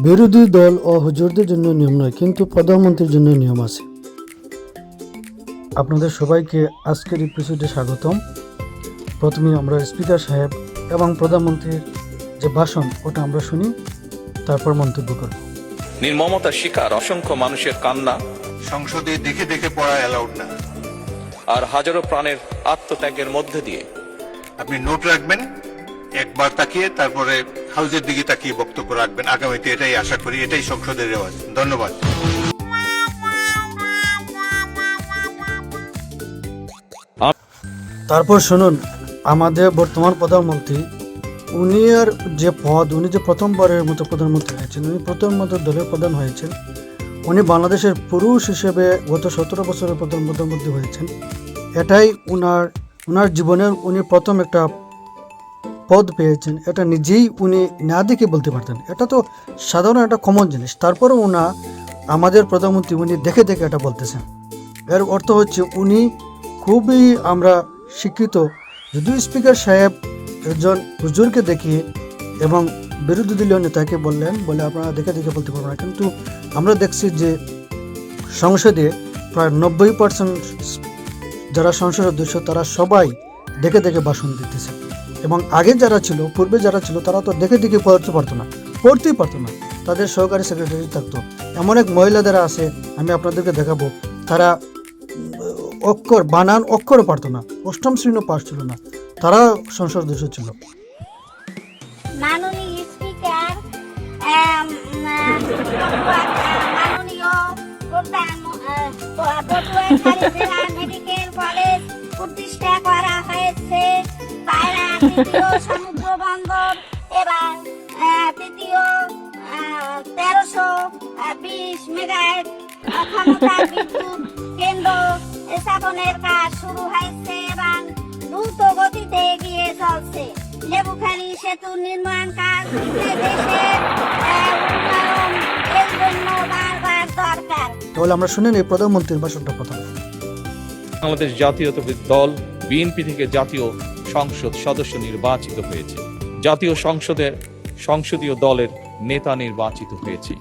বিরোধী দল ও হুজুরদের জন্য নিয়ম নয়, কিন্তু প্রধানমন্ত্রীর জন্য নিয়ম আছে। আপনাদের সবাইকে আজকের এপিসোডে স্বাগতম। প্রথমে আমরা স্পিকার সাহেব এবং প্রধানমন্ত্রীর যে ভাষণ ওটা আমরা শুনি, তারপর মন্তব্য করব। নির্মমতার শিকার অসংখ্য মানুষের কান্না সংসদে দেখে দেখে পড়া অ্যালাউড না। আর হাজারো প্রাণের আত্মত্যাগের মধ্যে দিয়ে আপনি নোট রাখবেন, একবার তাকিয়ে তারপরে হাউজের দিকে তাকিয়ে বক্তব্য রাখবেন। আগামীতে এটাই আশা করি, এটাই সংসদের রেওয়াজ। ধন্যবাদ। তারপর শুনুন আমাদের বর্তমান প্রধানমন্ত্রী, উনি যে প্রথমবারের মতো প্রধানমন্ত্রী হয়েছেন, উনি প্রধানমন্ত্রী দলের প্রধান হয়েছেন। উনি বাংলাদেশের পুরুষ হিসেবে গত 17 বছরের প্রধানমন্ত্রী হয়েছেন। এটাই উনার জীবনের উনি প্রথম একটা পদ পেয়েছেন। এটা নিজেই উনি না দেখে বলতে পারতেন, এটা তো সাধারণ একটা কমন জিনিস। তারপরেও আমাদের প্রধানমন্ত্রী উনি দেখে দেখে এটা বলতেছেন। এর অর্থ হচ্ছে উনি খুবই আমরা শিক্ষিত। যদিও স্পিকার সাহেব একজন হুজুরকে দেখিয়ে এবং বিরোধী দলীয় নেতাকে বলে আপনারা দেখে দেখে বলতে পারবেন না, কিন্তু আমরা দেখছি যে সংসদে প্রায় 90% যারা সংসদ সদস্য তারা সবাই দেখে দেখে ভাষণ দিতেছে। এবং পূর্বে যারা ছিল তারা তো দেখে দেখে পড়তেই পারতো না। তাদের সহকারী সেক্রেটারি থাকতো। এমন এক মহিলাদের আছে, আমি আপনাদেরকে দেখাবো, তারা বানান অক্ষরও পারতো না, 8ম শ্রেণীও পাস ছিল না, তারা সংসদ সদস্য ছিল। মাননীয় স্পিকার, মাননীয় পটুয়াখালী জেলা মেডিকেল কলেজ প্রতিষ্ঠা করা হয়েছে। পায়রা তৃতীয় সমুদ্র বন্দর এবং তৃতীয় 1320 মেগাওয়াট ক্ষমতার বিদ্যুৎ কেন্দ্র স্থাপনের কাজ শুরু হয়েছে এবং দ্রুত গতিতে এগিয়ে চলছে। লেবুখালী সেতু নির্মাণ কাজ দেশের উন্নয়ন এর জন্য বারবার দরকার। তাহলে আমরা শুনে নিই প্রধানমন্ত্রীর ভাষণটা প্রথমে। বাংলাদেশ জাতীয়তাবাদী দল বিএনপি থেকে জাতীয় সংসদ সদস্য নির্বাচিত হয়েছে। জাতীয় সংসদের সংসদীয় দলের নেতা নির্বাচিত হয়েছে।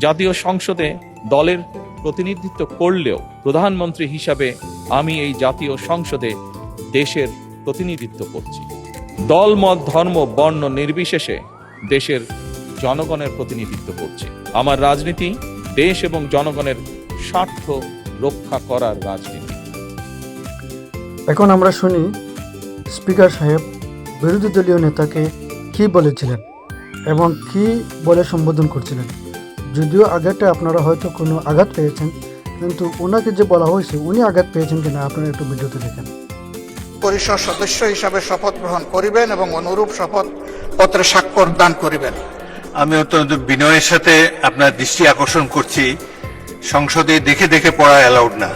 জাতীয় সংসদে দলের প্রতিনিধিত্ব করলেও প্রধানমন্ত্রী হিসাবে আমি এই জাতীয় সংসদে দেশের প্রতিনিধিত্ব করছি। দল, মত, ধর্ম, বর্ণ নির্বিশেষে দেশের জনগণের প্রতিনিধিত্ব করছি। আমার রাজনীতি দেশ এবং জনগণের স্বার্থ রক্ষা করার রাজনীতি। এখন আমরা শুনি স্পিকার সাহেব বিরোধী দলীয় নেতাকে কি বলেছিলেন এবং কি বলে সম্বোধন করছিলেন। যদিও আগেরটা আপনারা হয়তো কোনো আঘাত পেয়েছেন, কিন্তু ওনাকে যে বলা হয়েছে উনি আঘাত পেয়েছেন কিনা আপনারা একটু ভিডিওতে দেখেন। পরিষদ সদস্য হিসাবে শপথ গ্রহণ করিবেন এবং অনুরূপ শপথ পত্রে স্বাক্ষর দান করিবেন। আমি অত্যন্ত বিনয়ের সাথে আপনার দৃষ্টি আকর্ষণ করছি, সংসদে দেখে দেখে পড়া অ্যালাউড না।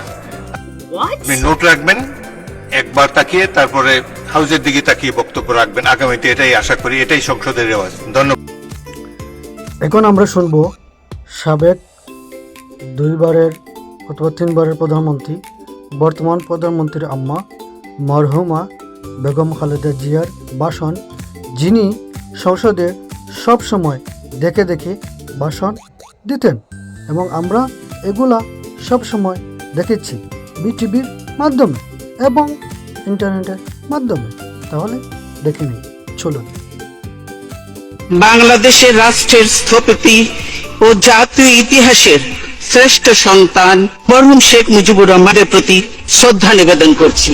আপনি নোট রাখবেন, একবার তাকিয়ে তারপরে হাউজের দিকে তাকিয়ে বক্তব্য রাখবেন। আগামীতে এটাই আশা করি, এটাই সংসদের রেওয়াজ। ধন্যবাদ। এখন আমরা শুনব সাবেক 2বারের অথবা 3বারের প্রধানমন্ত্রী, বর্তমান প্রধানমন্ত্রীর আম্মা মরহুমা বেগম খালেদা জিয়ার ভাষণ, যিনি সংসদে সব সময় দেখে দেখে ভাষণ দিতেন এবং আমরা এগুলা সব সময় দেখেছি বিটিভির মাধ্যমে এবং ইন্টারনেটের মাধ্যমে। তাহলে দেখে নিই, চলুন। বাংলাদেশের রাষ্ট্রের স্থপতি ও জাতীয় ইতিহাসের শ্রেষ্ঠ সন্তান মরহুম শেখ মুজিবুর রহমানের প্রতি শ্রদ্ধা নিবেদন করছি।